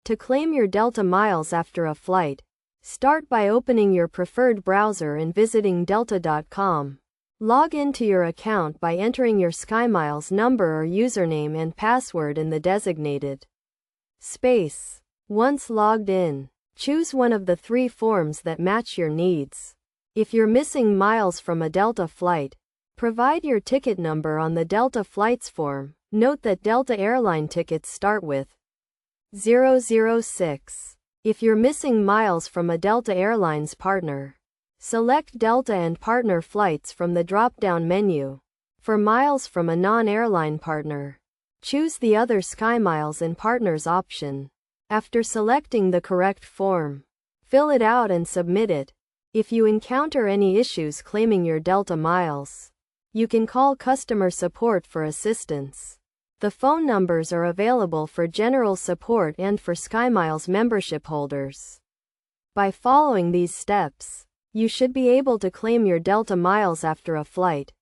To claim your Delta miles after a flight, start by opening your preferred browser and visiting delta.com. Log into your account by entering your SkyMiles number or username and password in the designated space. Once logged in, choose one of the 3 forms that match your needs. If you're missing miles from a Delta flight, provide your ticket number on the Delta Flights form. Note that Delta airline tickets start with 006. If you're missing miles from a Delta Airlines partner, select Delta and partner flights from the drop-down menu. For miles from a non-airline partner, choose the Other SkyMiles and Partners option. After selecting the correct form, fill it out and submit it. If you encounter any issues claiming your Delta miles, you can call customer support for assistance. The phone numbers are available for general support and for SkyMiles membership holders. By following these steps, you should be able to claim your Delta miles after a flight.